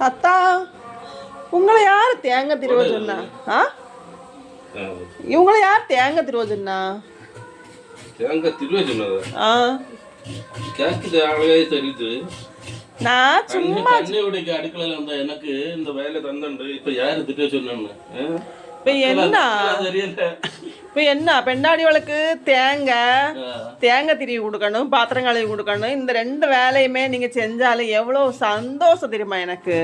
அத்தா, உங்களை யார் தேங்காய் திருவ சொன்னா? இவங்களை யார் தேங்காய் திருவ சொன்னா? தேங்காய் திருவ சொன்னது? கேக்குது, அழகாக தெரியுது. நான் சும்மா அன்னையோடைய அடுக்கலையில வந்தா எனக்கு இந்த வேலை தந்தண்டு. இப்ப யாரு திட்ட சொன்னு? இப்ப என்ன பெண்ணாடிவளுக்கு தேங்காய் திருவி கொடுக்கணும், பாத்திரம் கழுவி கொடுக்கணும். இந்த 2 வேலையுமே நீங்க செஞ்சாலும் எவ்வளவு சந்தோஷம் தெரியுமா எனக்கு.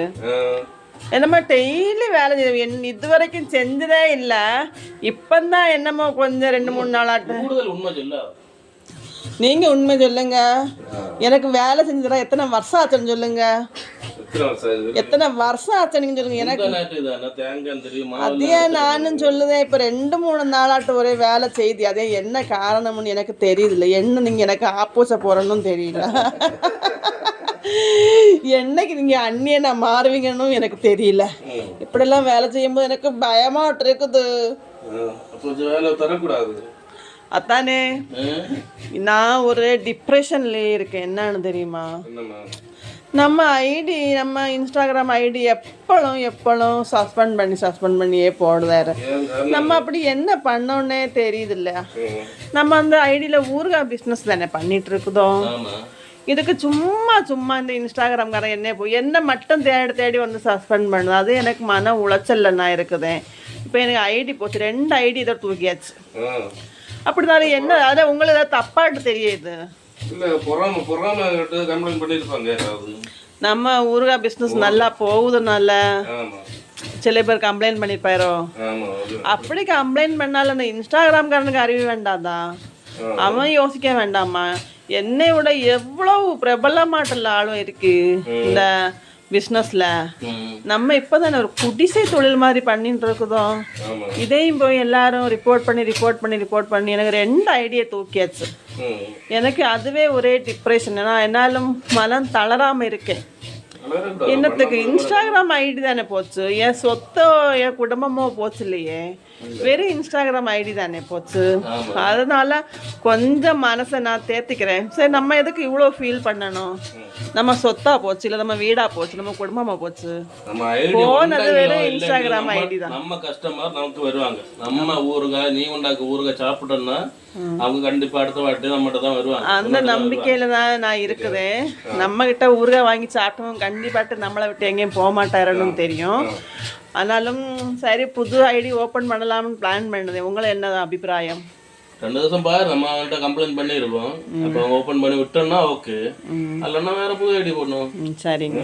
என்னமோ டெய்லி வேலை செய்ய இது வரைக்கும் செஞ்சதே இல்ல. இப்பதான் என்னமோ கொஞ்சம் 2-3 நாளாட்டு. உண்மை சொல்ல, நீங்க உண்மை சொல்லுங்க. எனக்கு வேலை செஞ்சதா எத்தனை வருஷம் ஆச்சுன்னு சொல்லுங்க. எத்தனை வருஷம் ஆச்சு நீங்க சொல்லுங்க. எனக்கு அதே நானும் சொல்லுதேன். இப்ப 2-3 நாளாட்டு ஒரே வேலை செய்தி. அதே என்ன காரணம்னு எனக்கு தெரியுதுல்ல. என்ன நீங்க எனக்கு ஆப்போச போறணும் தெரியல. என்னைக்கு நீங்க அண்ணியனை மாறுவீங்கன்னு எனக்கு தெரியல. இப்படிலாம் வேலை செய்யும்போது எனக்கு பயமா இருக்குது. அத்தானே, நான் ஒரு டிப்ரெஷன்ல இருக்கேன். என்னன்னு தெரியுமா? நம்ம ஐடி, நம்ம இன்ஸ்டாகிராம் ஐடி எப்பளும் சஸ்பெண்ட் பண்ணியே போடுறாரு. நம்ம அப்படி என்ன பண்ணோன்னே தெரியுது இல்லையா? நம்ம அந்த ஐடியில ஊறுகாய் பிஸ்னஸ் தானே பண்ணிட்டு இருக்குதோம். இதுக்கு சும்மா இந்த இன்ஸ்டாகிராம்காரன் என்ன மட்டும் தேடி வந்து சஸ்பெண்ட் பண்ணுது. அது எனக்கு மன உளைச்சல்ல நான் இருக்குதேன். இப்போ எனக்கு ஐடி போச்சு, 2 ஐடி இதை தூக்கியாச்சு. அப்படினால என்ன, அதை உங்களுக்கு ஏதாவது தப்பாட்டு தெரியுது. நம்ம ஊறுகாய் பிஸ்னஸ் நல்லா போகுதுனால சில பேர் கம்ப்ளைண்ட் பண்ணிருப்பாரோ. அப்படி கம்ப்ளைண்ட் பண்ணாலும் அந்த இன்ஸ்டாகிராம்காரனுக்கு அறிவு வேண்டாதா? அவன் யோசிக்க வேண்டாமா? என்னை விட எவ்வளவு பிரபலமாட்டல ஆளும் இருக்கு இந்த பிஸ்னஸ்ல. நம்ம இப்பதானே ஒரு குடிசை தொழில் மாதிரி பண்ணிட்டு இருக்குதோம். இதையும் போய் எல்லாரும் ரிப்போர்ட் பண்ணி எனக்கு 2 ஐடியா தூக்கியாச்சு. எனக்கு அதுவே ஒரே டிப்ரெஷன். என்னாலும் மனம் தளராம இருக்கேன். என்னத்துக்கு இன்ஸ்டாகிராம் ஐடி தானே போச்சு. என் சொத்தோ என் குடும்பமோ போச்சு இல்லையே, வெறும் இன்ஸ்டாகிராம் ஐடி தானே போச்சு. அதனால கொஞ்சம் மனசை நான் தேத்திக்கிறேன். சரி, நம்ம எதுக்கு இவ்வளோ ஃபீல் பண்ணணும்? நம்ம சொத்தா போச்சு, இல்லை நம்ம வீடா போச்சு, நம்ம குடும்பமா போச்சு, போனது வெறும் இன்ஸ்டாகிராம் ஐடி தான். நம்ம கஸ்டமர் நமக்கு வருவாங்க. நம்ம ஊறுகாய், நீ உண்டாக்க ஊறுகாய் சாப்பிட்டோம்னா அவங்க கண்டிப்பா அடுத்த வாட்டி நம்மகிட்ட தான் வருவாங்க. அந்த நம்பிக்கையில தான் நான் இருக்குதேன். நம்ம கிட்ட ஊறுகாய் வாங்கி சாப்பிட்டோம் கண்டிப்பாட்டு நம்மளை விட்டு எங்கேயும் போக மாட்டாருன்னு தெரியும். ஆனாலும் சரி, புது ஐடி ஓப்பன் பண்ணலாம்னு பிளான் பண்ணுது. உங்களை என்ன அபிப்பிராயம்? 2 ദിവസം பாரு, நம்ம அவங்கள்ட்ட கம்ப்ளைண்ட் பண்ணிருக்கோம். அப்போ ஓப்பன் பண்ணி விட்டோம்னா ஓகே, இல்லைன்னா வேற புது ஐடி போடணும். சரிங்க.